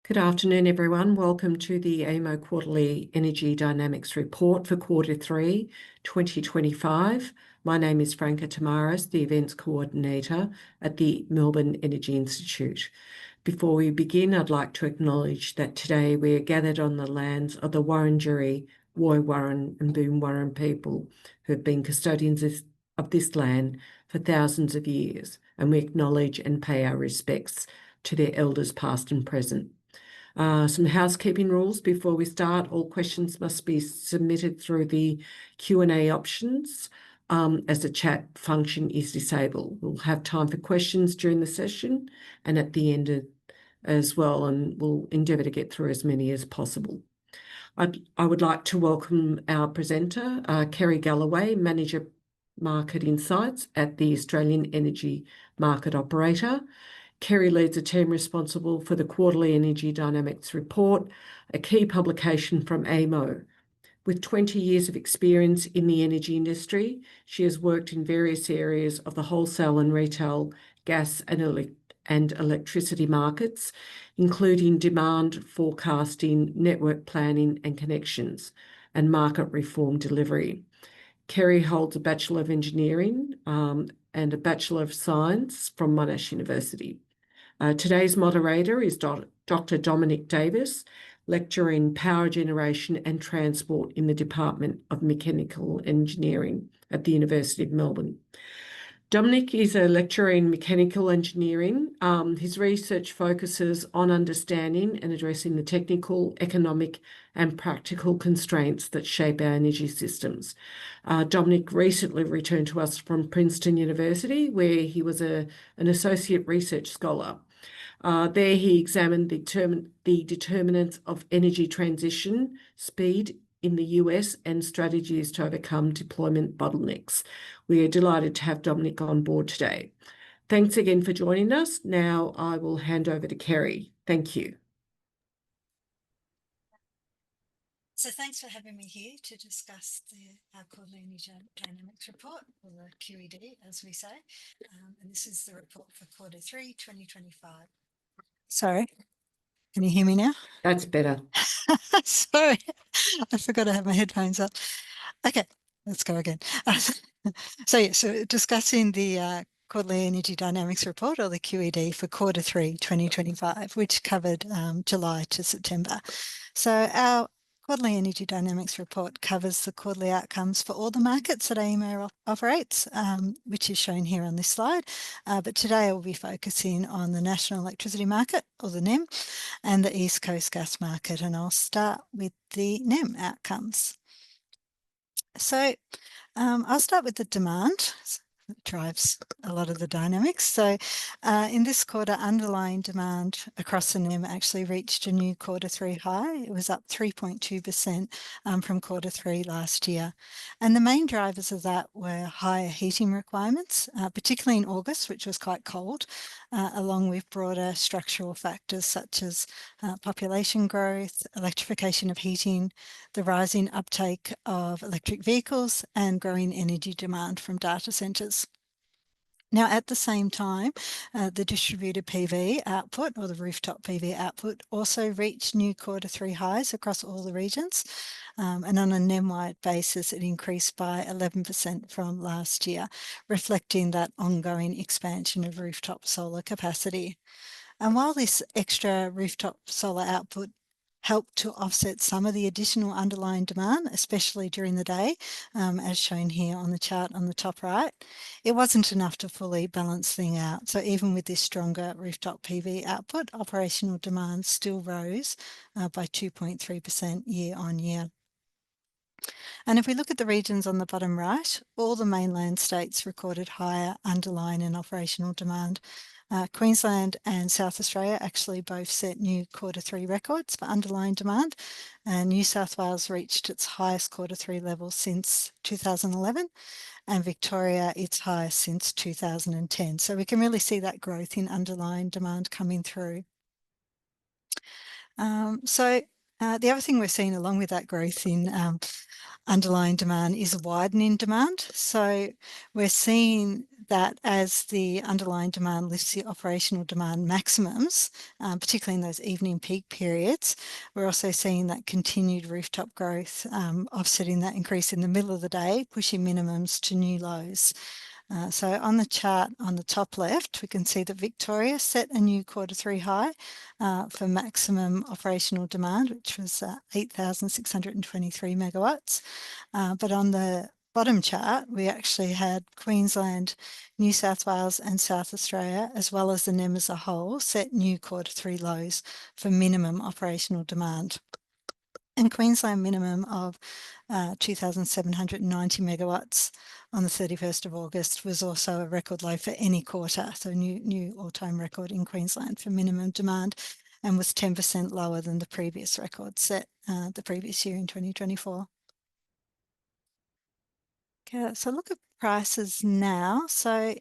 Good afternoon, everyone. Welcome to the AEMO Quarterly Energy Dynamics Report for Q3 2025. My name is Franca Tamaris, the Events Coordinator at the Melbourne Energy Institute. Before we begin, I'd like to acknowledge that today we are gathered on the lands of the Wurundjeri, Woiwurrung and Boonwurrung people who have been custodians of this land for thousands of years, and we acknowledge and pay our respects to their elders past and present. Some housekeeping rules before we start. All questions must be submitted through the Q&A options as the chat function is disabled. We'll have time for questions during the session and at the end as well, and we'll endeavour to get through as many as possible. I would like to welcome our presenter, Kerry Galloway, Manager Market Insights at the Australian Energy Market Operator. Kerry leads a team responsible for the Quarterly Energy Dynamics Report, a key publication from AEMO. With 20 years of experience in the energy industry, she has worked in various areas of the wholesale and retail gas and electricity markets, including demand forecasting, network planning and connections, and market reform delivery. Kerry holds a Bachelor of Engineering and a Bachelor of Science from Monash University. Today's moderator is Dr. Dominic Davis, lecturer in Power Generation and Transport in the Department of Mechanical Engineering at the University of Melbourne. Dominic is a lecturer in mechanical engineering. His research focuses on understanding and addressing the technical, economic and practical constraints that shape our energy systems. Dominic recently returned to us from Princeton University, where he was an associate research scholar. There he examined the determinants of energy transition, speed in the US and strategies to overcome deployment bottlenecks. We are delighted to have Dominic on board today. Thanks again for joining us. Now I will hand over to Kerry. Thank you. So thanks for having me here to discuss our Quarterly Energy Dynamics Report, or the QED as we say, and this is the report for Q3 2025. Sorry, can you hear me now? That's better. Sorry, I forgot to have my headphones up. Okay, let's go again. So discussing the Quarterly Energy Dynamics Report, or the QED, for Q3 2025, which covered July to September. So our Quarterly Energy Dynamics Report covers the quarterly outcomes for all the markets that AEMO operates, which is shown here on this slide. But today I will be focusing on the National Electricity Market, or the NEM, and the East Coast Gas Market, and I'll start with the NEM outcomes. So I'll start with the demand. It drives a lot of the dynamics. So in this quarter, underlying demand across the NEM actually reached a new Q3 high. It was up 3.2% from Q3 last year. And the main drivers of that were higher heating requirements, particularly in August, which was quite cold, along with broader structural factors such as population growth, electrification of heating, the rising uptake of electric vehicles, and growing energy demand from data centres. Now, at the same time, the distributed PV output, or the rooftop PV output, also reached new Q3 highs across all the regions. And on a NEM-wide basis, it increased by 11% from last year, reflecting that ongoing expansion of rooftop solar capacity. And while this extra rooftop solar output helped to offset some of the additional underlying demand, especially during the day, as shown here on the chart on the top right, it wasn't enough to fully balance things out. So even with this stronger rooftop PV output, operational demand still rose by 2.3% year on year. And if we look at the regions on the bottom right, all the mainland states recorded higher underlying and operational demand. Queensland and South Australia actually both set new Q3 records for underlying demand, and New South Wales reached its highest Q3 level since 2011, and Victoria its highest since 2010. So we can really see that growth in underlying demand coming through. So The other thing we're seeing along with that growth in underlying demand is a widening demand. So we're seeing that as the underlying demand lifts the operational demand maximums, particularly in those evening peak periods, we're also seeing that continued rooftop growth offsetting that increase in the middle of the day, pushing minimums to new lows. So on the chart on the top left, we can see that Victoria set a new Q3 high for maximum operational demand, which was 8,623 megawatts. But on the bottom chart, we actually had Queensland, New South Wales and South Australia, as well as the NEM as a whole, set new Q3 lows for minimum operational demand. And Queensland minimum of 2,790 megawatts on the 31st of August was also a record low for any quarter, so new all-time record in Queensland for minimum demand, and was 10% lower than the previous record set the previous year in 2024. Okay, so look at prices now. So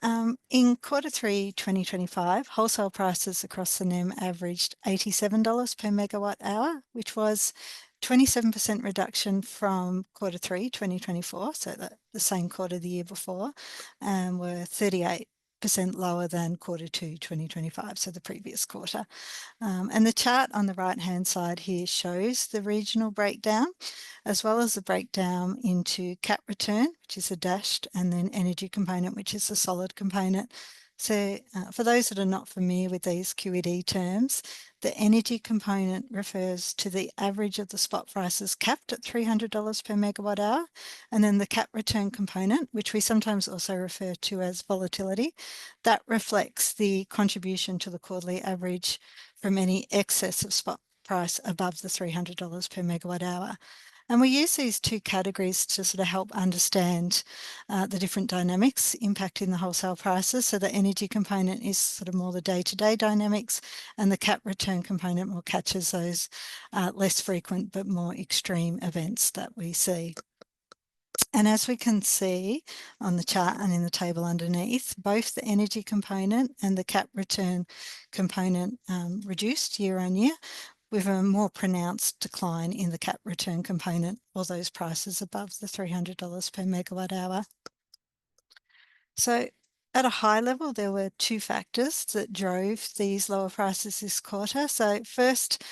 in Q3 2025, wholesale prices across the NEM averaged $87 per megawatt hour, which was 27% reduction from Q3 2024, so the same quarter the year before, and were 38% lower than Q2 2025, so the previous quarter. And the chart on the right-hand side here shows the regional breakdown, as well as the breakdown into cap return, which is a dashed, and then energy component, which is a solid component. So for those that are not familiar with these QED terms, the energy component refers to the average of the spot prices capped at $300 per megawatt hour, and then the cap return component, which we sometimes also refer to as volatility, that reflects the contribution to the quarterly average from any excess of spot price above the $300 per megawatt hour. And we use these two categories to sort of help understand the different dynamics impacting the wholesale prices. So the energy component is sort of more the day-to-day dynamics, and the cap return component more catches those less frequent but more extreme events that we see. And as we can see on the chart and in the table underneath, both the energy component and the cap return component reduced year on year, with a more pronounced decline in the cap return component, or those prices above the $300 per megawatt hour. So at a high level, there were two factors that drove these lower prices this quarter. So first,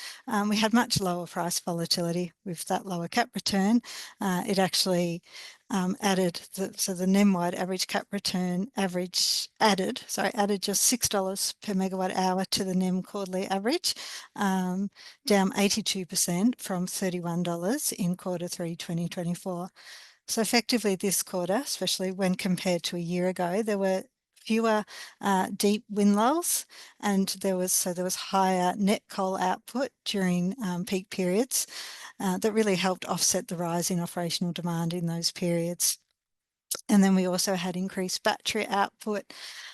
we had much lower price volatility with that lower cap return. It actually added the NEM-wide average cap return added just $6 per megawatt hour to the NEM quarterly average, down 82% from $31 in Q3 2024. So effectively this quarter, especially when compared to a year ago, there were fewer deep wind lulls, and there was higher net coal output during peak periods that really helped offset the rise in operational demand in those periods. And then we also had increased battery output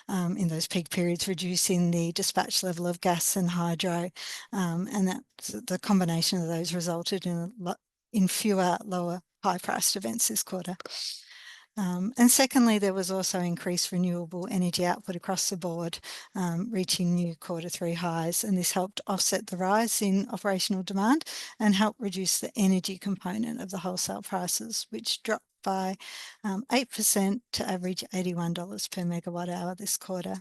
in those peak periods, reducing the dispatch level of gas and hydro, and that the combination of those resulted in fewer lower high-priced events this quarter. And secondly, there was also increased renewable energy output across the board, reaching new Q3 highs, and this helped offset the rise in operational demand and help reduce the energy component of the wholesale prices, which dropped by 8% to average $81 per megawatt hour this quarter.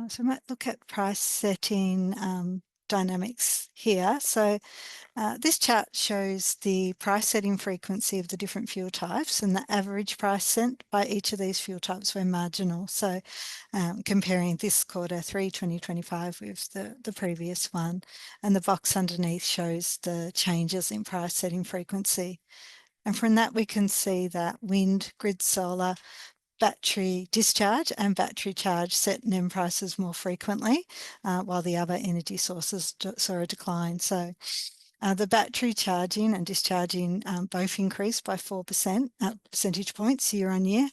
So I might look at price setting dynamics here. So this chart shows the price setting frequency of the different fuel types and the average price set by each of these fuel types were marginal. So comparing this Q3 2025 with the previous one, and the box underneath shows the changes in price setting frequency. And from that we can see that wind, grid solar, battery discharge and battery charge set NEM prices more frequently, while the other energy sources saw a decline. So the battery charging and discharging both increased by 4 percentage points year on year,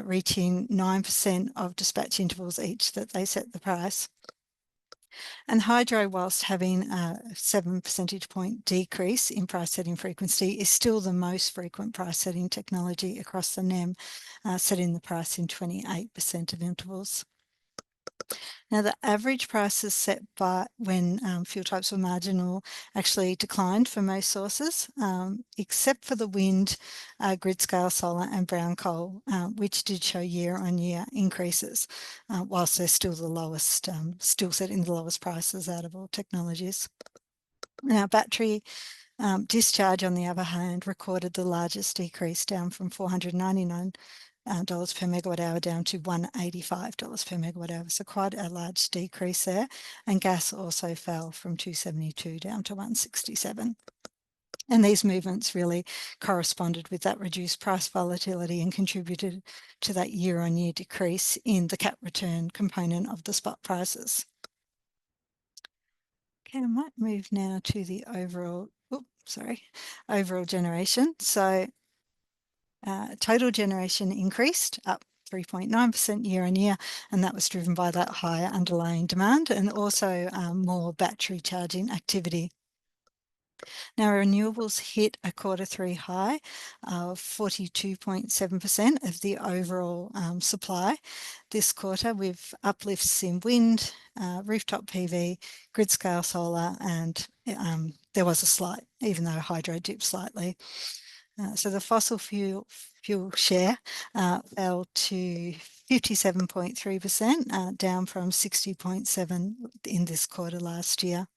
reaching 9% of dispatch intervals each that they set the price. And hydro, whilst having a 7 percentage point decrease in price setting frequency, is still the most frequent price setting technology across the NEM, setting the price in 28% of intervals. Now, the average prices set by when fuel types were marginal actually declined for most sources, except for the wind, grid-scale solar and brown coal, which did show year-on-year increases, whilst they're still the lowest, still setting the lowest prices out of all technologies. Now, battery discharge, on the other hand, recorded the largest decrease, down from $499 per megawatt hour down to $185 per megawatt hour. So quite a large decrease there. And gas also fell from 272 down to 167. And these movements really corresponded with that reduced price volatility and contributed to that year-on-year decrease in the cap return component of the spot prices. Okay, I might move now to the overall generation. So total generation increased, up 3.9% year on year, and that was driven by that higher underlying demand and also more battery charging activity. Now, renewables hit a Q3 high of 42.7% of the overall supply this quarter, with uplifts in wind, rooftop PV, grid-scale solar, and there was a slight, even though hydro dipped slightly. So the fossil fuel share fell to 57.3%, down from 60.7% in this quarter last year.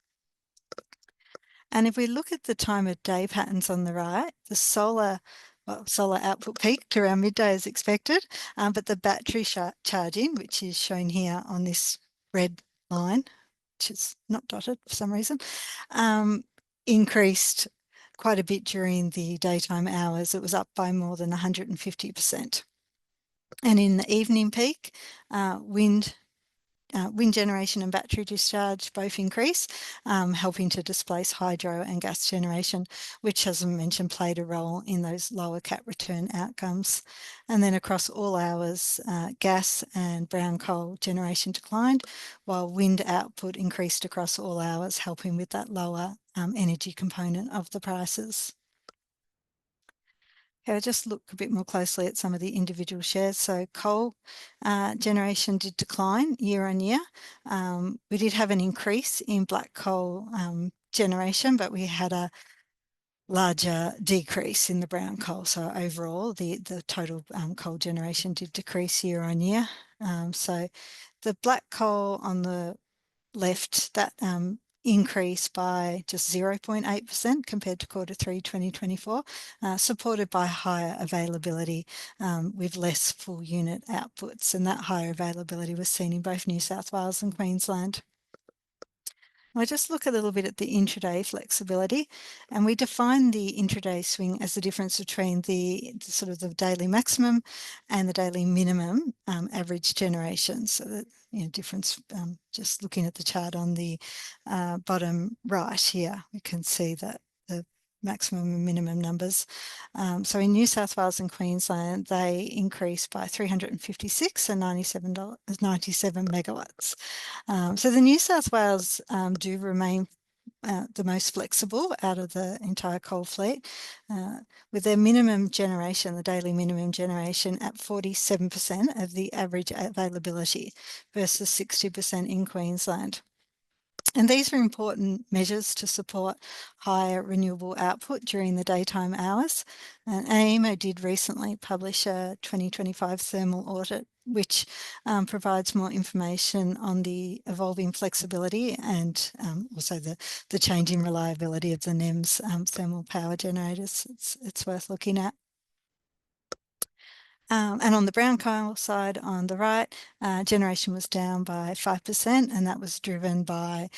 And if we look at the time of day patterns on the right, the solar output peaked around midday as expected, but the battery charging, which is shown here on this red line, which is not dotted for some reason, increased quite a bit during the daytime hours. It was up by more than 150%. And in the evening peak, wind generation and battery discharge both increase, helping to displace hydro and gas generation, which, as I mentioned, played a role in those lower cap return outcomes. And then across all hours, gas and brown coal generation declined, while wind output increased across all hours, helping with that lower energy component of the prices. Okay, I'll just look a bit more closely at some of the individual shares. So coal generation did decline year on year. We did have an increase in black coal generation, but we had a larger decrease in the brown coal. So overall, the total coal generation did decrease year on year. So the black coal on the left, that increased by just 0.8% compared to Q3 2024, supported by higher availability with less full unit outputs. And that higher availability was seen in both New South Wales and Queensland. I'll just look a little bit at the intraday flexibility, and we define the intraday swing as the difference between the sort of the daily maximum and the daily minimum average generation. So the difference, just looking at the chart on the bottom right here, we can see that the maximum and minimum numbers. So in New South Wales and Queensland, they increased by 356 and 97 megawatts. So the New South Wales do remain the most flexible out of the entire coal fleet, with their minimum generation, the daily minimum generation, at 47% of the average availability versus 60% in Queensland. And these are important measures to support higher renewable output during the daytime hours. And AEMO did recently publish a 2025 thermal audit, which provides more information on the evolving flexibility and also the changing reliability of the NEMS thermal power generators. It's worth looking at. And on the brown coal side on the right, generation was down by 5%, and that was driven by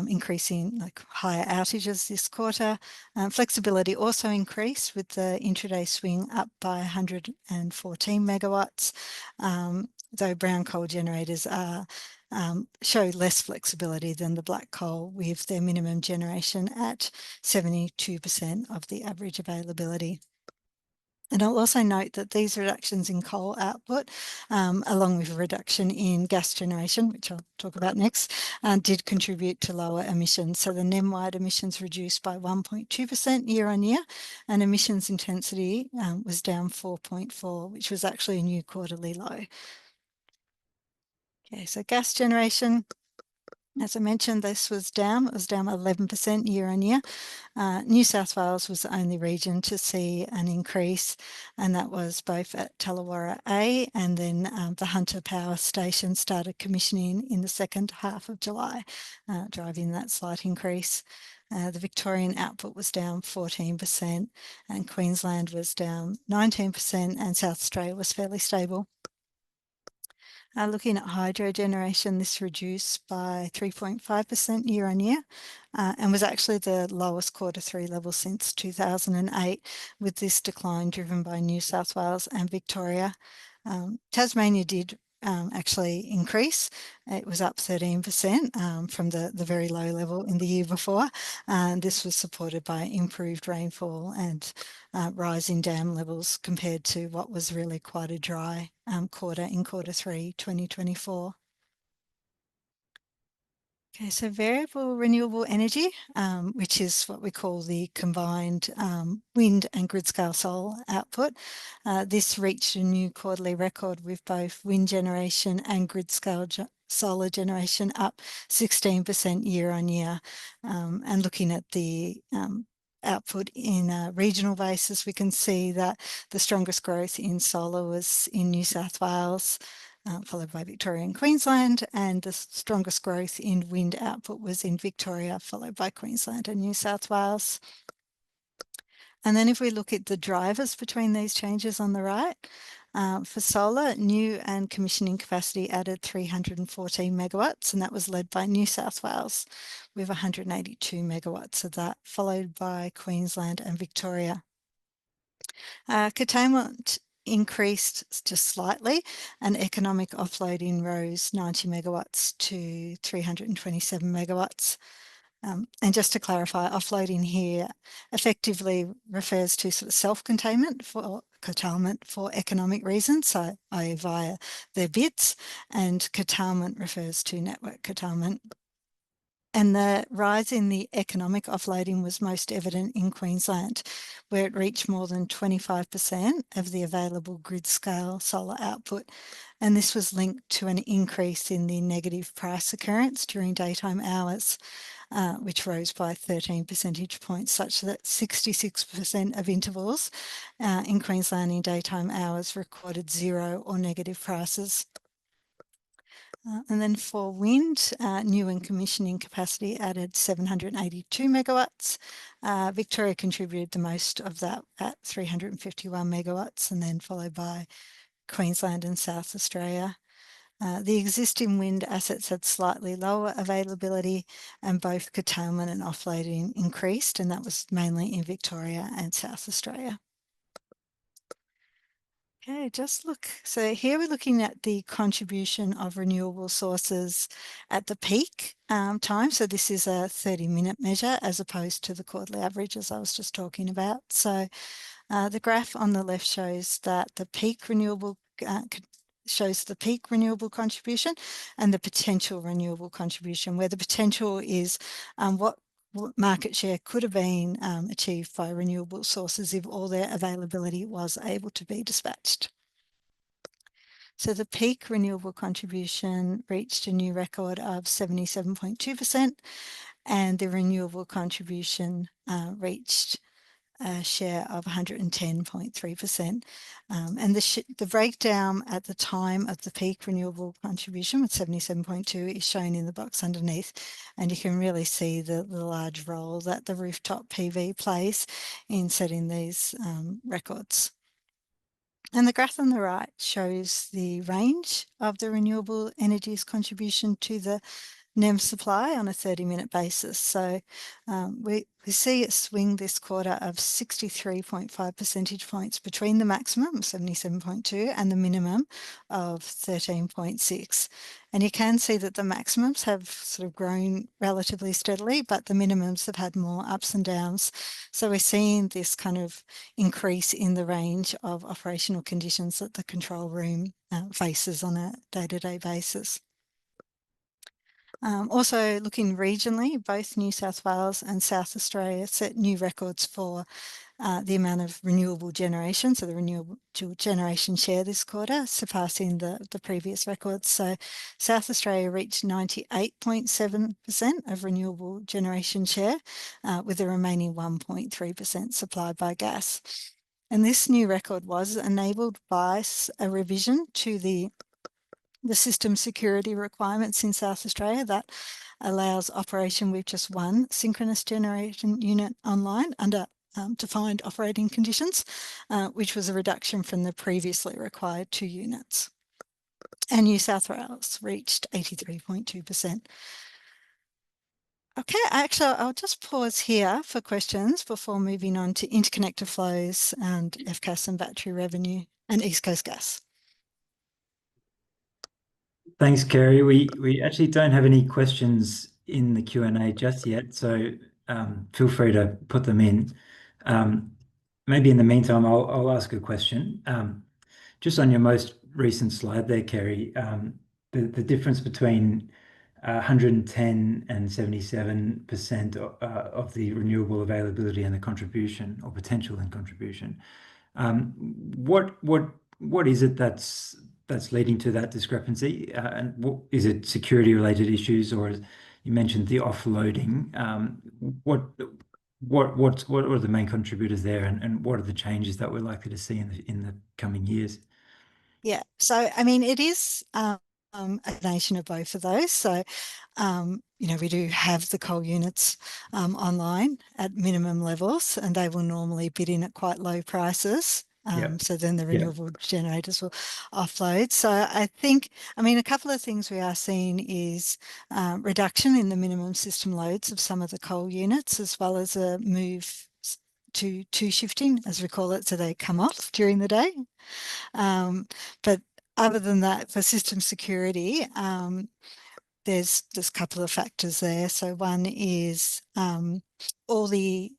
increasing higher outages this quarter. Flexibility also increased with the intraday swing up by 114 megawatts, though brown coal generators show less flexibility than the black coal, with their minimum generation at 72% of the average availability. And I'll also note that these reductions in coal output, along with a reduction in gas generation, which I'll talk about next, did contribute to lower emissions. So the NEM-wide emissions reduced by 1.2% year on year, and emissions intensity was down 4.4, which was actually a new quarterly low. Okay, so gas generation, as I mentioned, this was down. It was down 11% year on year. New South Wales was the only region to see an increase, and that was both at Tallawarra A, and then the Hunter Power Station started commissioning in the second half of July, driving that slight increase. The Victorian output was down 14%, and Queensland was down 19%, and South Australia was fairly stable. Looking at hydro generation, this reduced by 3.5% year on year, and was actually the lowest Q3 level since 2008, with this decline driven by New South Wales and Victoria. Tasmania did actually increase. It was up 13% from the very low level in the year before. This was supported by improved rainfall and rising dam levels compared to what was really quite a dry quarter in Q3 2024. Okay, so variable renewable energy, which is what we call the combined wind and grid-scale solar output. This reached a new quarterly record with both wind generation and grid-scale solar generation up 16% year on year. And looking at the output in a regional basis, we can see that the strongest growth in solar was in New South Wales, followed by Victoria and Queensland, and the strongest growth in wind output was in Victoria, followed by Queensland and New South Wales. And then if we look at the drivers between these changes on the right, for solar, new and commissioning capacity added 314 megawatts, and that was led by New South Wales with 182 megawatts of that, followed by Queensland and Victoria. Curtailment increased just slightly, and economic offloading rose 90 megawatts to 327 megawatts. And just to clarify, offloading here effectively refers to sort of self-containment for curtailment for economic reasons, so i.e. via their bids, and curtailment refers to network curtailment. And the rise in the economic offloading was most evident in Queensland, where it reached more than 25% of the available grid-scale solar output. And this was linked to an increase in the negative price occurrence during daytime hours, which rose by 13 percentage points, such that 66% of intervals in Queensland in daytime hours recorded zero or negative prices. And then for wind, new and commissioning capacity added 782 megawatts. Victoria contributed the most of that at 351 megawatts, and then followed by Queensland and South Australia. The existing wind assets had slightly lower availability, and both curtailment and offloading increased, and that was mainly in Victoria and South Australia. Okay, so here we're looking at the contribution of renewable sources at the peak time. So this is a 30-minute measure as opposed to the quarterly average, as I was just talking about. So the graph on the left shows that the peak renewable contribution and the potential renewable contribution, where the potential is what market share could have been achieved by renewable sources if all their availability was able to be dispatched. So the peak renewable contribution reached a new record of 77.2%, and the renewable contribution reached a share of 110.3%. And the breakdown at the time of the peak renewable contribution with 77.2 is shown in the box underneath, and you can really see the large role that the rooftop PV plays in setting these records. And the graph on the right shows the range of the renewable energies contribution to the NEM supply on a 30-minute basis. So we see it swing this quarter of 63.5 percentage points between the maximum of 77.2 and the minimum of 13.6. And you can see that the maximums have sort of grown relatively steadily, but the minimums have had more ups and downs. So we're seeing this kind of increase in the range of operational conditions that the control room faces on a day-to-day basis. Also looking regionally, both New South Wales and South Australia set new records for the amount of renewable generation, so the renewable generation share this quarter, surpassing the previous records. So South Australia reached 98.7% of renewable generation share, with the remaining 1.3% supplied by gas. And this new record was enabled by a revision to the system security requirements in South Australia that allows operation with just one synchronous generation unit online under defined operating conditions, which was a reduction from the previously required 2 units. And New South Wales reached 83.2%. Okay, actually, I'll just pause here for questions before moving on to interconnector flows and FCAS and battery revenue and East Coast gas. Thanks, Kerry. We actually don't have any questions in the Q&A just yet, so feel free to put them in. Maybe in the meantime, I'll ask a question. Just on your most recent slide there, Kerry, the difference between 110 and 77% of the renewable availability and the contribution or potential and contribution. What is it that's leading to that discrepancy? And what is it, security related issues, or you mentioned the offloading? What are the main contributors there, and what are the changes that we're likely to see in the coming years? Yeah, so I mean, it is a combination of both of those. So, we do have the coal units online at minimum levels, and they will normally bid in at quite low prices. So then the renewable generators will offload. So I think, a couple of things we are seeing is reduction in the minimum system loads of some of the coal units, as well as a move to shifting, as we call it, so they come off during the day. But other than that, for system security, there's a couple of factors there. So one is all the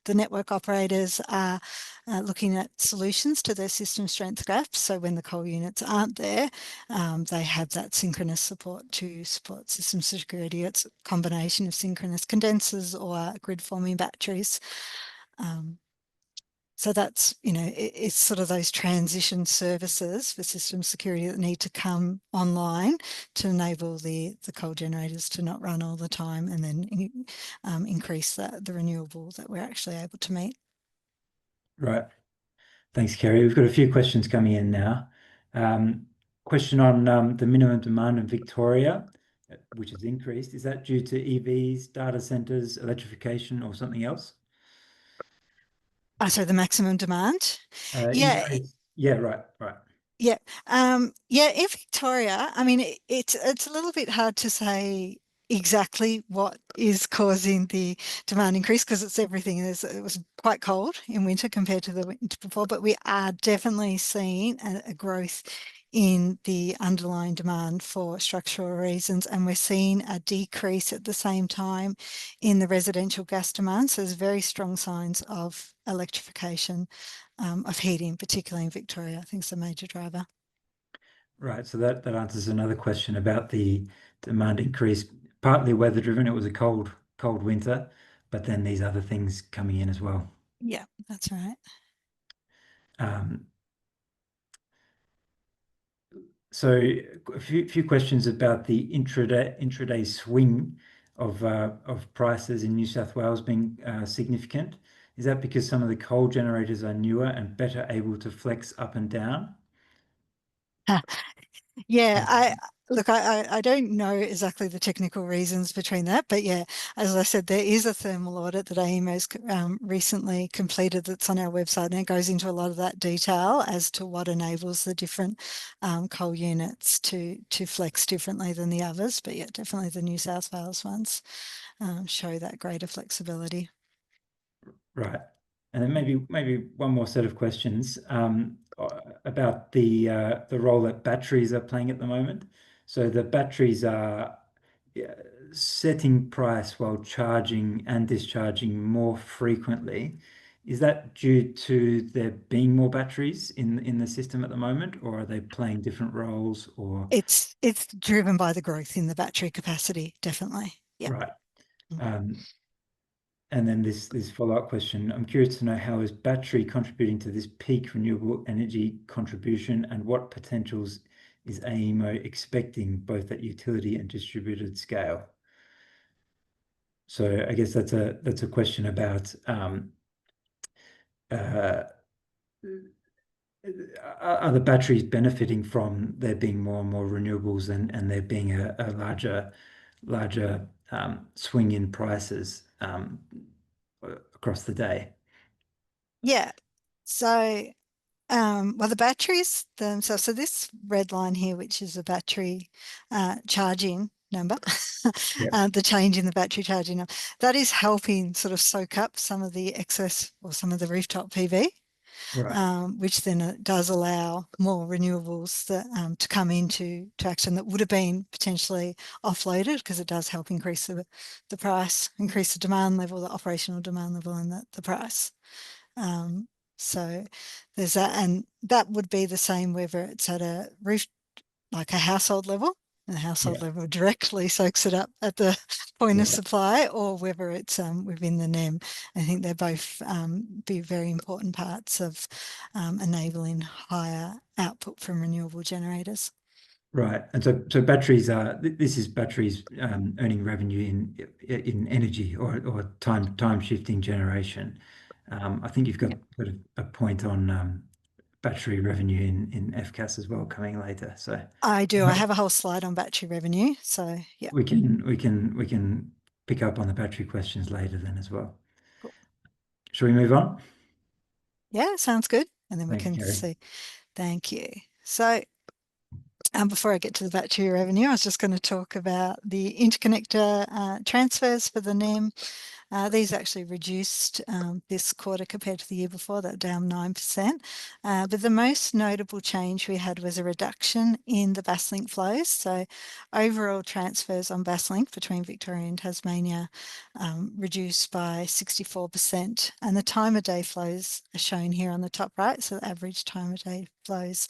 network operators are looking at solutions to their system strength gaps. So when the coal units aren't there, they have that synchronous support to support system security. It's a combination of synchronous condensers or grid forming batteries. So that's, it's sort of those transition services for system security that need to come online to enable the coal generators to not run all the time, and then increase the renewable that we're actually able to meet. Right. Thanks, Kerry. We've got a few questions coming in now. Question on the minimum demand in Victoria, which has increased. Is that due to EVs, data centres, electrification, or something else? So the maximum demand? Yeah, right. Yeah, in Victoria, it's a little bit hard to say exactly what is causing the demand increase, because it's everything. It was quite cold in winter compared to the winter before, but we are definitely seeing a growth in the underlying demand for structural reasons, and we're seeing a decrease at the same time in the residential gas demand. So there's very strong signs of electrification of heating, particularly in Victoria. I think it's a major driver. Right, so that answers another question about the demand increase, partly weather driven. It was a cold winter, but then these other things coming in as well. Yeah, that's right. So a few questions about the intraday swing of prices in New South Wales being significant. Is that because some of the coal generators are newer and better able to flex up and down? Yeah, I don't know exactly the technical reasons between that, but yeah, as I said, there is a thermal audit that AEMO's recently completed that's on our website, and it goes into a lot of that detail as to what enables the different coal units to flex differently than the others. But yeah, definitely the New South Wales ones show that greater flexibility. Right. And then maybe one more set of questions about the role that batteries are playing at the moment. So the batteries are setting price while charging and discharging more frequently. Is that due to there being more batteries in the system at the moment, or are they playing different roles? Or It's driven by the growth in the battery capacity, definitely. Yeah. right. And then this follow-up question, I'm curious to know, how is battery contributing to this peak renewable energy contribution, and what potentials is AEMO expecting both at utility and distributed scale? So I guess that's a question about are the batteries benefiting from there being more and more renewables and there being a larger swing in prices across the day? Yeah. So, well, the batteries themselves, so this red line here, which is a battery charging number, Yep. the change in the battery charging number, that is helping sort of soak up some of the excess or some of the rooftop PV. Right. Which then does allow more renewables that, to come into action that would have been potentially offloaded, because it does help increase the price, increase the demand level, the operational demand level, and the price. So there's that, and that would be the same whether it's at a roof, like a household level, and the household Yeah. level directly soaks it up at the point of Yeah. supply, or whether it's within the NEM. I think they're both be very important parts of enabling higher output from renewable generators. Right. And so batteries are, this is batteries earning revenue in energy or time shifting generation. I think you've got a point on battery revenue in FCAS as well coming later. So I do. I have a whole slide on battery revenue. So yeah. we can pick up on the battery questions later then as well. Cool. Shall we move on? Yeah, sounds good. And then we Thanks, can Kerry. see. Thank you. So before I get to the battery revenue, I was just going to talk about the interconnector transfers for the NEM. These actually reduced this quarter compared to the year before, that down 9%. But the most notable change we had was a reduction in the Basslink flows. So overall transfers on Basslink between Victoria and Tasmania reduced by 64%. And the time of day flows are shown here on the top right. So the average time of day flows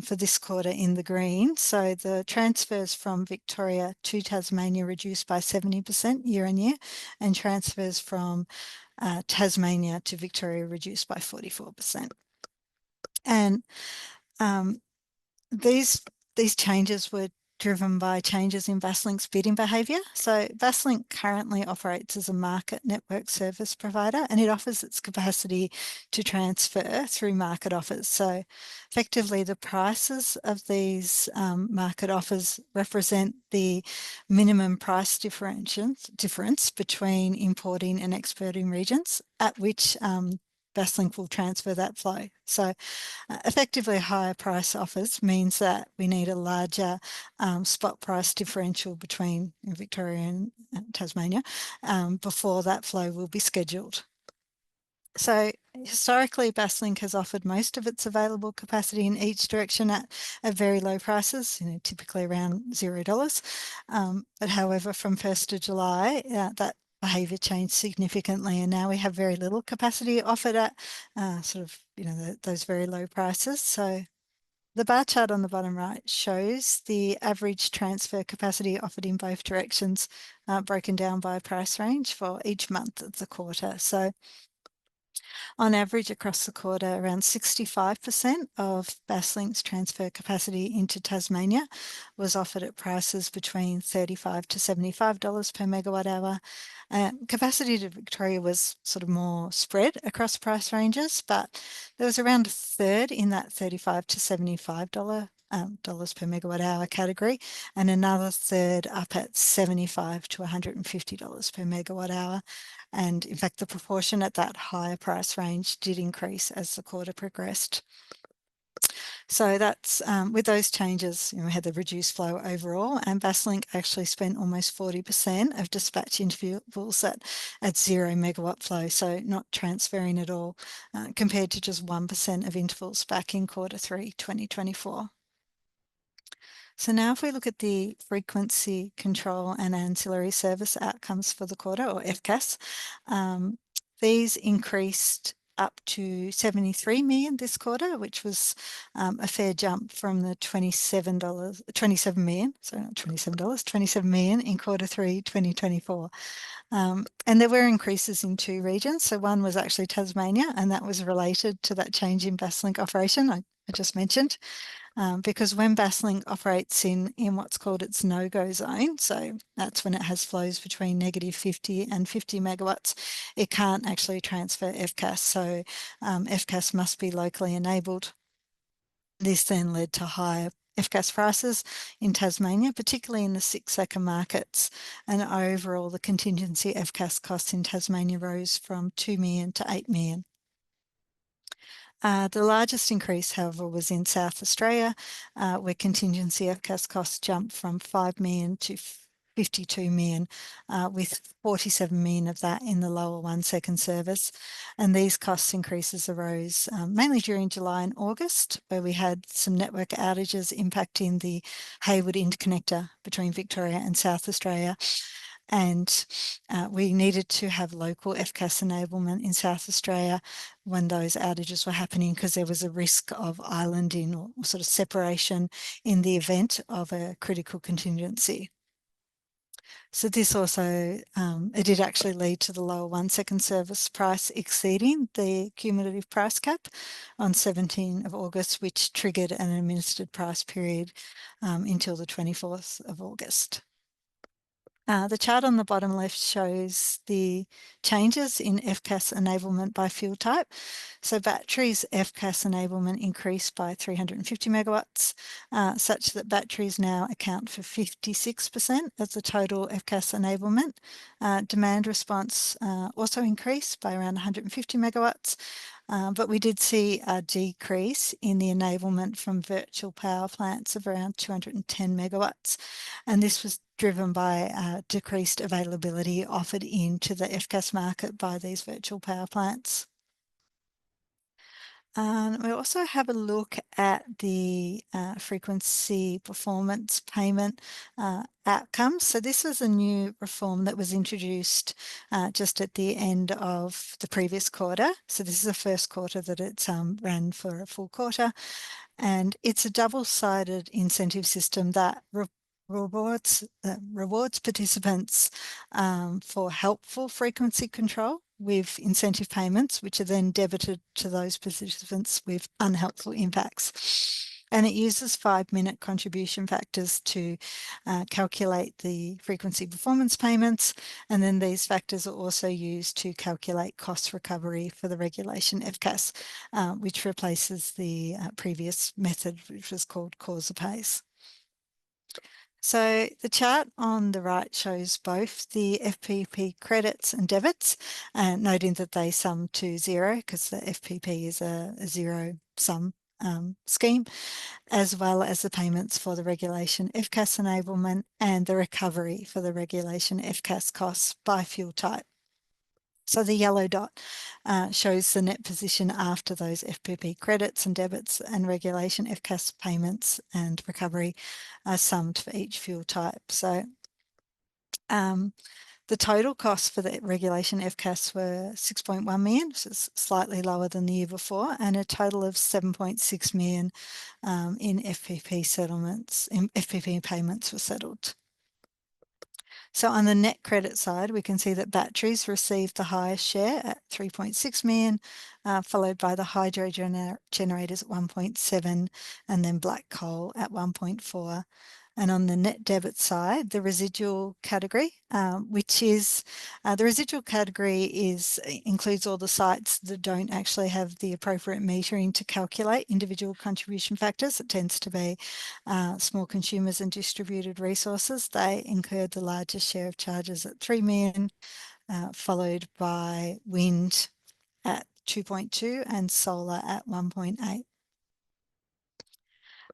for this quarter in the green. So the transfers from Victoria to Tasmania reduced by 70% year on year, and transfers from Tasmania to Victoria reduced by 44%. And these changes were driven by changes in Basslink's bidding behaviour. So Basslink currently operates as a market network service provider, and it offers its capacity to transfer through market offers. So effectively the prices of these market offers represent the minimum price difference between importing and exporting regions at which Basslink will transfer that flow. So effectively higher price offers means that we need a larger spot price differential between Victoria and Tasmania before that flow will be scheduled. So historically, Basslink has offered most of its available capacity in each direction at very low prices, typically around $0. But however, from 1st of July, that behaviour changed significantly, and now we have very little capacity offered at those very low prices. So the bar chart on the bottom right shows the average transfer capacity offered in both directions, broken down by price range for each month of the quarter. So on average across the quarter, around 65% of Basslink's transfer capacity into Tasmania was offered at prices between $35 to $75 per megawatt hour. Capacity to Victoria was sort of more spread across price ranges, but there was around a third in that $35 to $75 dollars per megawatt hour category, and another third up at $75 to $150 per megawatt hour. And in fact, the proportion at that higher price range did increase as the quarter progressed. So that's with those changes, we had the reduced flow overall, and Basslink actually spent almost 40% of dispatch intervals at 0 megawatt flow, so not transferring at all, compared to just 1% of intervals back in Q3 2024. So now if we look at the frequency control and ancillary service outcomes for the quarter, or FCAS, these increased up to 73 million this quarter, which was a fair jump from the $27 million in Q3 2024. And there were increases in two regions. So one was actually Tasmania, and that was related to that change in Basslink operation I just mentioned. Because when Basslink operates in what's called its no-go zone, so that's when it has flows between -50 and 50 megawatts, it can't actually transfer FCAS. So FCAS must be locally enabled. This then led to higher FCAS prices in Tasmania, particularly in the 6-sector markets. And overall, the contingency FCAS costs in Tasmania rose from 2 million to 8 million. The largest increase, however, was in South Australia, where contingency FCAS costs jumped from 5 million to 52 million, with 47 million of that in the lower 1-second service. And these cost increases arose mainly during July and August, where we had some network outages impacting the Hayward interconnector between Victoria and South Australia. And we needed to have local FCAS enablement in South Australia when those outages were happening, because there was a risk of islanding or sort of separation in the event of a critical contingency. So this also, it did actually lead to the lower 1-second service price exceeding the cumulative price cap on 17 of August, which triggered an administered price period until the 24th of August. The chart on the bottom left shows the changes in FCAS enablement by fuel type. So batteries FCAS enablement increased by 350 megawatts, such that batteries now account for 56% of the total FCAS enablement. Demand response also increased by around 150 megawatts. But we did see a decrease in the enablement from virtual power plants of around 210 megawatts. And this was driven by decreased availability offered into the FCAS market by these virtual power plants. We also have a look at the frequency performance payment outcomes. So this was a new reform that was introduced just at the end of the previous quarter. So this is the first quarter that it's ran for a full quarter. And it's a double-sided incentive system that rewards participants for helpful frequency control with incentive payments, which are then debited to those participants with unhelpful impacts. And it uses 5-minute contribution factors to calculate the frequency performance payments. And then these factors are also used to calculate cost recovery for the regulation FCAS, which replaces the previous method, which was called causa pays. So the chart on the right shows both the FPP credits and debits, noting that they sum to zero because the FPP is a zero-sum scheme, as well as the payments for the regulation FCAS enablement and the recovery for the regulation FCAS costs by fuel type. So the yellow dot shows the net position after those FPP credits and debits and regulation FCAS payments and recovery are summed for each fuel type. So the total costs for the regulation FCAS were 6.1 million, which is slightly lower than the year before, and a total of 7.6 million in FPP settlements, FPP payments were settled. So on the net credit side, we can see that batteries received the highest share at 3.6 million, followed by the hydro generators at 1.7, and then black coal at 1.4. And on the net debit side, the residual category, includes all the sites that don't actually have the appropriate metering to calculate individual contribution factors. It tends to be small consumers and distributed resources. They incurred the largest share of charges at 3 million, followed by wind at 2.2 and solar at 1.8.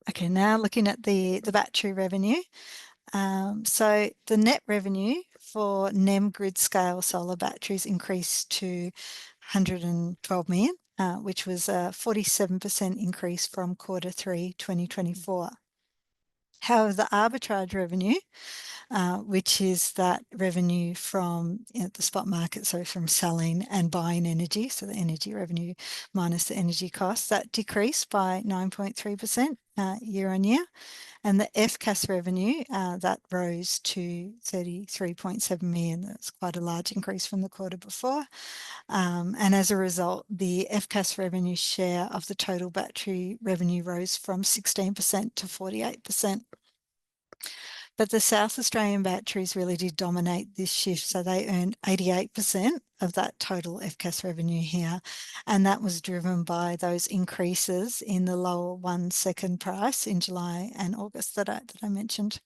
Okay, now looking at the battery revenue. So the net revenue for NEM grid scale solar batteries increased to 112 million, which was a 47% increase from Q3 2024. However, the arbitrage revenue which is that revenue from the spot market, so from selling and buying energy, so the energy revenue minus the energy costs, that decreased by 9.3% year on year. And the FCAS revenue, that rose to 33.7 million. That's quite a large increase from the quarter before. And as a result, the FCAS revenue share of the total battery revenue rose from 16% to 48%. But the South Australian batteries really did dominate this shift. So they earned 88% of that total FCAS revenue here. And that was driven by those increases in the lower 1 second price in July and August that I mentioned.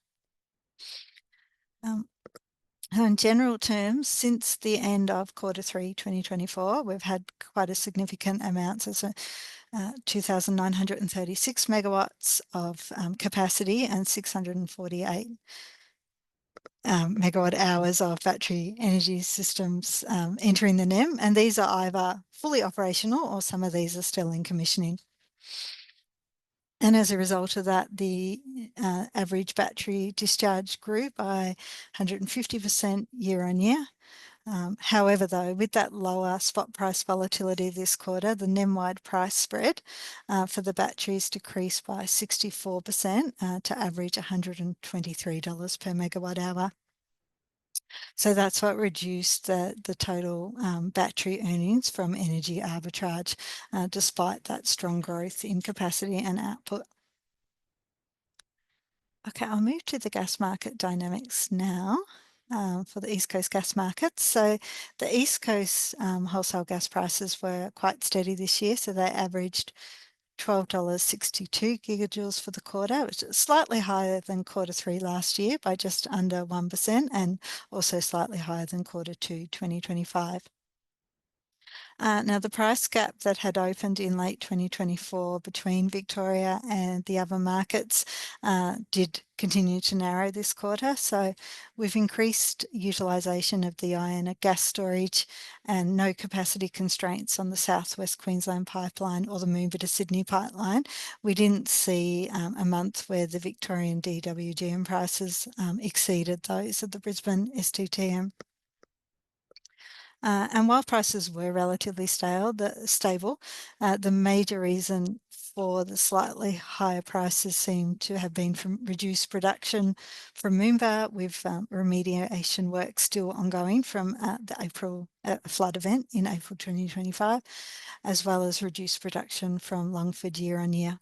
In general terms, since the end of Q3 2024, we've had quite a significant amount, so 2,936 megawatts of capacity and 648 megawatt hours of battery energy systems entering the NEM, and these are either fully operational or some of these are still in commissioning. And as a result of that, the average battery discharge grew by 150% year on year. However, though, with that lower spot price volatility this quarter, the NEM-wide price spread for the batteries decreased by 64% to average $123 per megawatt hour. So that's what reduced the total battery earnings from energy arbitrage, despite that strong growth in capacity and output. Okay, I'll move to the gas market dynamics now for the East Coast gas markets. So the East Coast wholesale gas prices were quite steady this year, so they averaged $12.62 gigajoules for the quarter, which is slightly higher than Q3 last year by just under 1% and also slightly higher than Q2 2025. Now, the price gap that had opened in late 2024 between Victoria and the other markets did continue to narrow this quarter. So we've increased utilisation of the Iona gas storage and no capacity constraints on the Southwest Queensland pipeline or the Moomba to Sydney pipeline. We didn't see a month where the Victorian DWGM prices exceeded those of the Brisbane STTM. And while prices were relatively stable, the major reason for the slightly higher prices seem to have been from reduced production from Moomba, with remediation work still ongoing from the April flood event in April 2025, as well as reduced production from Longford year on year.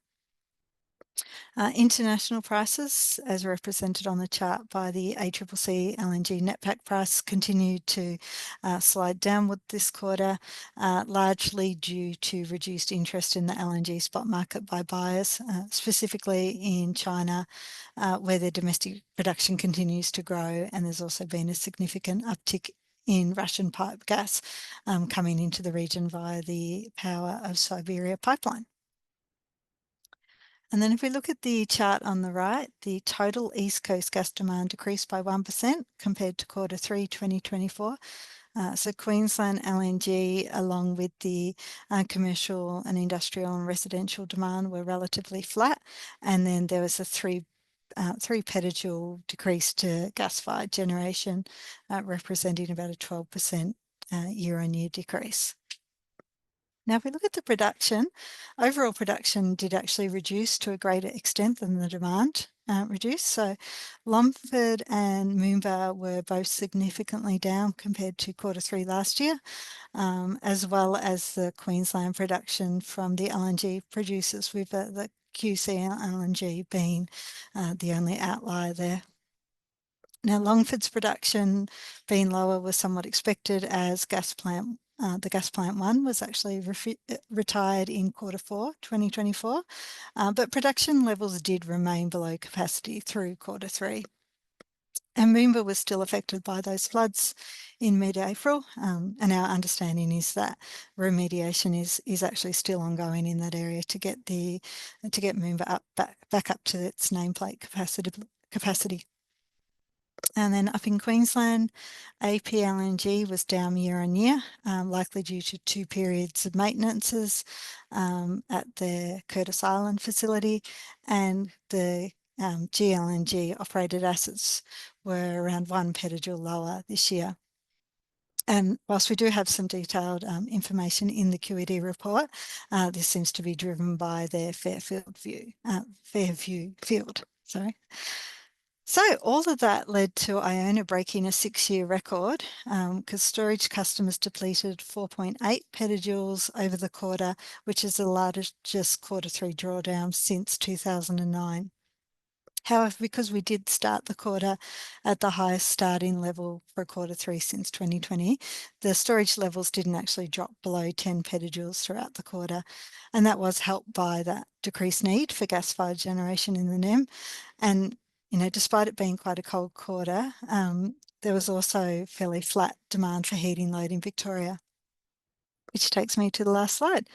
International prices, as represented on the chart by the ACCC LNG netback price, continued to slide downward this quarter, largely due to reduced interest in the LNG spot market by buyers, specifically in China, where their domestic production continues to grow, and there's also been a significant uptick in Russian pipe gas coming into the region via the Power of Siberia pipeline. And then if we look at the chart on the right, the total East Coast gas demand decreased by 1% compared to Q3 2024. So Queensland LNG, along with the commercial and industrial and residential demand, were relatively flat. And then there was a 3 petajoule decrease to gas-fired generation, representing about a 12% year-on-year decrease. Now, if we look at the production, overall production did actually reduce to a greater extent than the demand reduced. So Longford and Moomba were both significantly down compared to Q3 last year, as well as the Queensland production from the LNG producers, with the QC LNG being the only outlier there. Now, Longford's production being lower was somewhat expected, as the gas plant 1 was actually retired in Q4 2024, but production levels did remain below capacity through Q3. And Moomba was still affected by those floods in mid-April, and our understanding is that remediation is actually still ongoing in that area to get Moomba back up to its nameplate capacity. And then up in Queensland, APLNG was down year on year, likely due to 2 periods of maintenances at the Curtis Island facility, and the GLNG operated assets were around 1 petajoule lower this year. And whilst we do have some detailed information in the QED report, this seems to be driven by their Fairview field. Sorry. So all of that led to Iona breaking a 6-year record because storage customers depleted 4.8 petajoules over the quarter, which is the largest Q3 drawdown since 2009. However, because we did start the quarter at the highest starting level for Q3 since 2020, the storage levels didn't actually drop below 10 petajoules throughout the quarter. And that was helped by that decreased need for gas-fired generation in the NEM. And despite it being quite a cold quarter, there was also fairly flat demand for heating load in Victoria, which takes me to the last slide.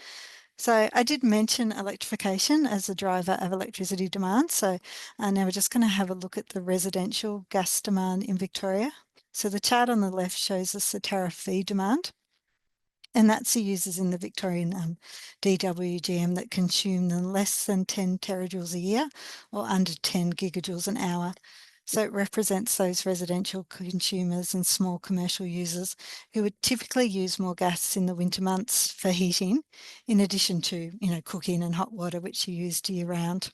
So I did mention electrification as a driver of electricity demand. So now we're just going to have a look at the residential gas demand in Victoria. So the chart on the left shows us the tariff fee demand. And that's the users in the Victorian DWGM that consume less than 10 terajoules a year or under 10 gigajoules an hour. So it represents those residential consumers and small commercial users who would typically use more gas in the winter months for heating, in addition to, cooking and hot water, which are used year round.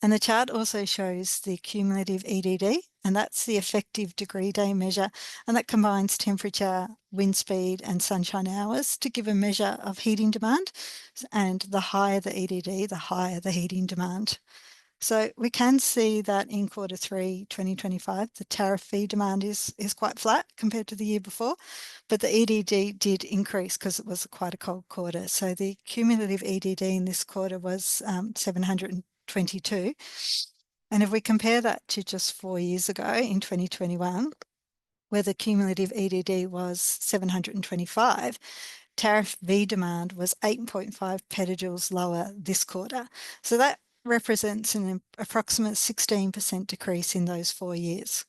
And the chart also shows the cumulative EDD, and that's the effective degree day measure, and that combines temperature, wind speed and sunshine hours to give a measure of heating demand. And the higher the EDD, the higher the heating demand. So we can see that in Q3 2025, the tariff fee demand is quite flat compared to the year before, but the EDD did increase because it was quite a cold quarter. So the cumulative EDD in this quarter was 722. And if we compare that to just 4 years ago in 2021, where the cumulative EDD was 725, tariff V demand was 8.5 petajoules lower this quarter. So that represents an approximate 16% decrease in those 4 years.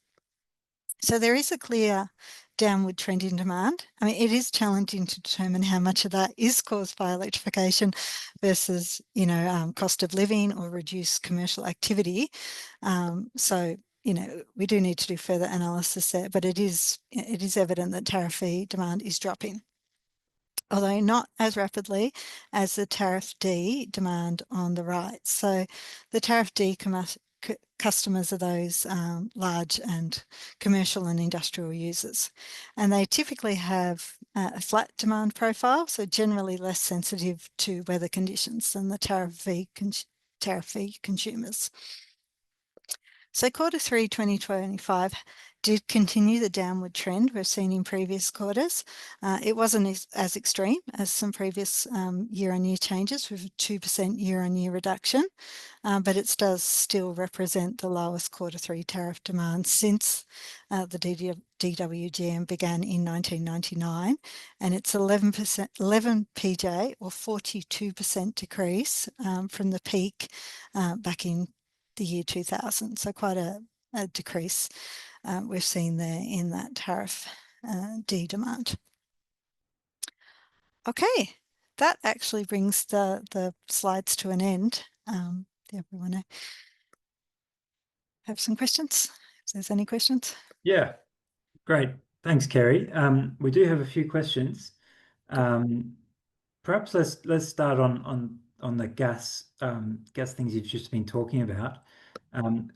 So there is a clear downward trend in demand. I mean, it is challenging to determine how much of that is caused by electrification versus, cost of living or reduced commercial activity. So, we do need to do further analysis there, but it is evident that tariff fee demand is dropping, although not as rapidly as the tariff D demand on the right. So the tariff D customers are those large and commercial and industrial users. And they typically have a flat demand profile, so generally less sensitive to weather conditions than the tariff V consumers. So Q3 2025 did continue the downward trend we've seen in previous quarters. It wasn't as extreme as some previous year-on-year changes with a 2% year-on-year reduction, but it does still represent the lowest Q3 tariff demand since the DWGM began in 1999, and it's 11 PJ or 42% decrease from the peak back in the year 2000. So quite a decrease we've seen there in that tariff D demand. Okay, that actually brings the slides to an end. Do everyone have some questions? If there's any questions? Yeah, great. Thanks, Kerry. We do have a few questions. Perhaps let's start on the gas things you've just been talking about.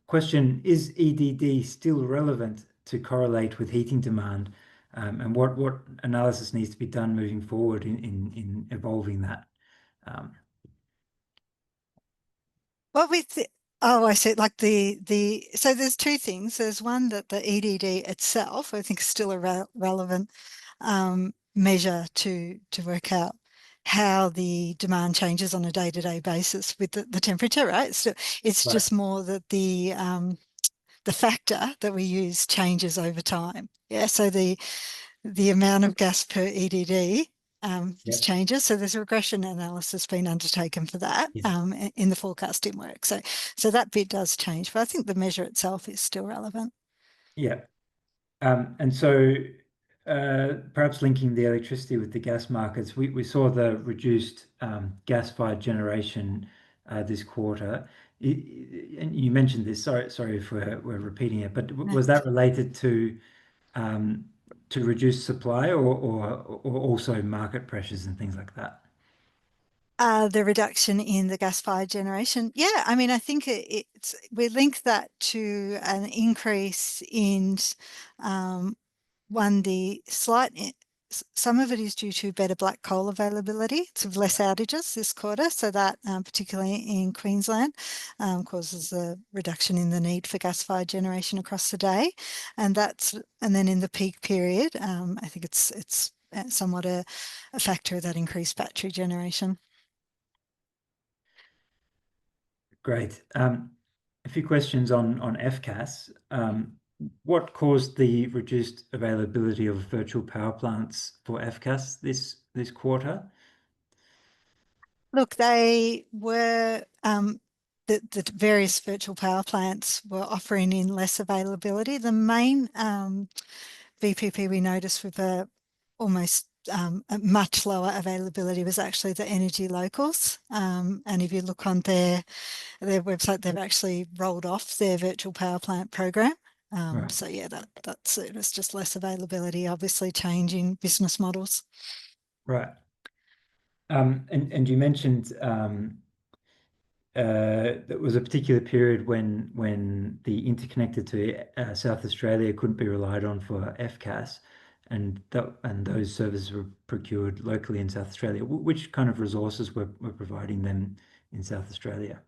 Question: is EDD still relevant to correlate with heating demand, and what analysis needs to be done moving forward in evolving that? Well, I see. Like so there's two things. There's one that the EDD itself, I think, is still a relevant measure to work out how the demand changes on a day-to-day basis with the temperature, right? So it's Right. just more that the factor that we use changes over time. Yeah. So the amount of gas per EDD Yep. changes. So there's a regression analysis being undertaken for that in the forecasting work. So that bit does change, but I think the measure itself is still relevant. Yeah. And so perhaps linking the electricity with the gas markets, we saw the reduced gas-fired generation this quarter. And you mentioned this, sorry if we're repeating it, but was that related to reduce supply or also market pressures and things like that? The reduction in the gas-fired generation. Yeah, I mean, I think we link that to an increase in the slight. Some of it is due to better black coal availability, so less outages this quarter. So that, particularly in Queensland, causes a reduction in the need for gas-fired generation across the day, and then in the peak period, I think it's somewhat a factor of that increased battery generation. Great. A few questions on FCAS. What caused the reduced availability of virtual power plants for FCAS this quarter? Look, they were the various virtual power plants were offering in less availability. The main VPP we noticed with almost a much lower availability was actually the energy locals. And if you look on their website, they've actually rolled off their virtual power plant program. Right. So yeah, that's it. Was just less availability, obviously changing business models. Right. And you mentioned there was a particular period when the interconnector to South Australia couldn't be relied on for FCAS, and those services were procured locally in South Australia. Which kind of resources were providing them in South Australia?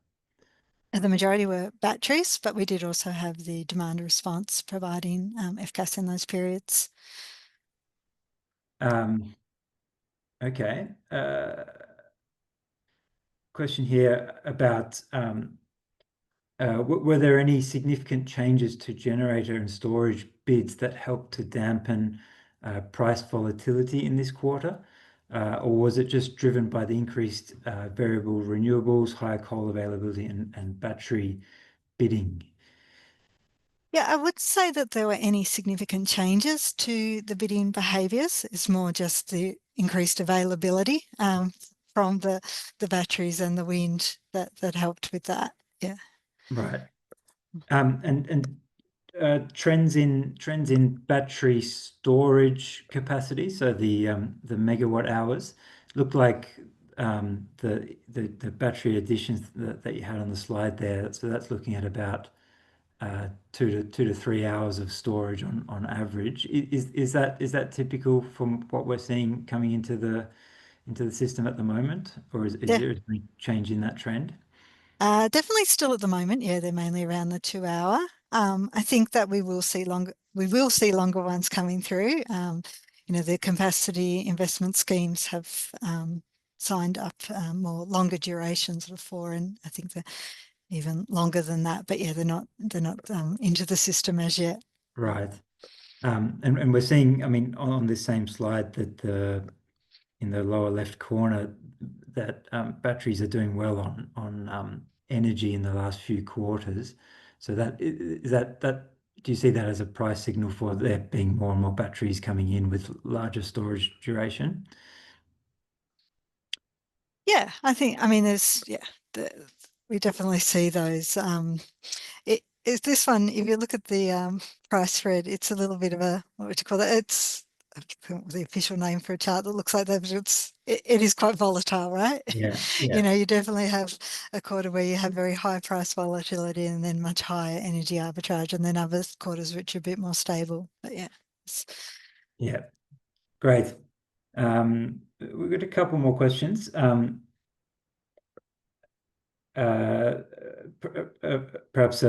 The majority were batteries, but we did also have the demand response providing FCAS in those periods. Okay. Question here about were there any significant changes to generator and storage bids that helped to dampen price volatility in this quarter? Or was it just driven by the increased variable renewables, higher coal availability, and battery bidding? Yeah, I would say that there were any significant changes to the bidding behaviours. It's more just the increased availability from the batteries and the wind that helped with that. Yeah. Right. And trends in battery storage capacity, so the megawatt hours, looked like the battery additions that you had on the slide there. So that's looking at about 2 to 3 hours of storage on average. Is that typical from what we're seeing coming into the system at the moment, or is there any change in that trend? Definitely still at the moment. Yeah, they're mainly around the 2 hour. I think that we will see longer ones coming through. The capacity investment schemes have signed up more longer durations before, and I think they're even longer than that. But yeah, they're not into the system as yet. Right. And we're seeing, I mean, on this same slide that in the lower left corner that batteries are doing well on energy in the last few quarters. So do you see that as a price signal for there being more and more batteries coming in with larger storage duration? Yeah, I mean, we definitely see those. It is this one. If you look at the price spread, it's a little bit of a, what would you call it? It's the official name for a chart that looks like that, but it is quite volatile, right? Yeah, You definitely have a quarter where you have very high price volatility and then much higher energy arbitrage, and then other quarters which are a bit more stable. But yeah. Yeah, great. We've got a couple more questions. Perhaps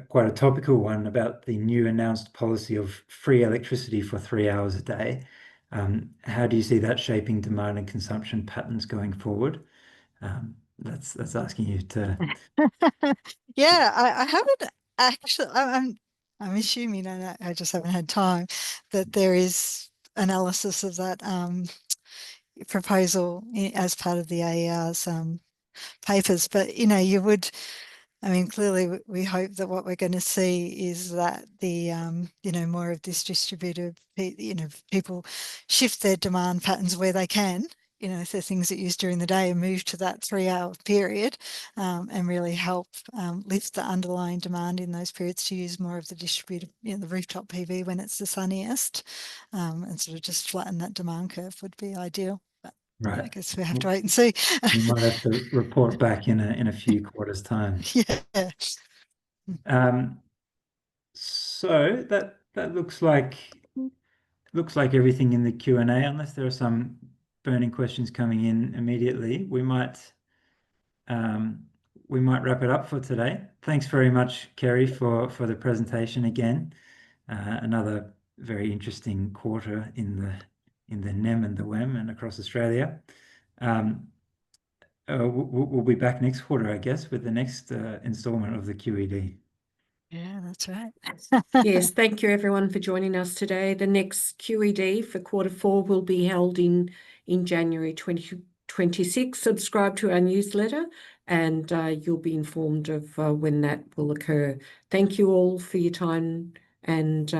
quite a topical one about the new announced policy of free electricity for 3 hours a day. How do you see that shaping demand and consumption patterns going forward? That's asking you to. Yeah, I haven't actually. I'm assuming, and I just haven't had time, that there is analysis of that proposal as part of the AER's papers. But you would. I mean, clearly, we hope that what we're going to see is that the more of this distributed, people shift their demand patterns where they can if there are things that you use during the day, and move to that 3-hour period, and really help lift the underlying demand in those periods to use more of the distributed, the rooftop PV when it's the sunniest, and sort of just flatten that demand curve would be ideal. But Right. I guess we have to wait and see. We might have to report back in a few quarters' time. Yeah. So that looks like everything in the Q&A, unless there are some burning questions coming in immediately. We might wrap it up for today. Thanks very much, Kerry, for the presentation again. Another very interesting quarter in the NEM and the WEM and across Australia. We'll be back next quarter, I guess, with the next installment of the QED. Yeah, that's right. Yes, thank you everyone for joining us today. The next QED for Q4 will be held in January 2026. Subscribe to our newsletter and you'll be informed of when that will occur. Thank you all for your time and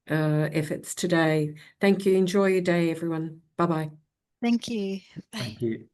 efforts today. Thank you. Enjoy your day, everyone. Bye-bye. Thank you. Bye. Thank you.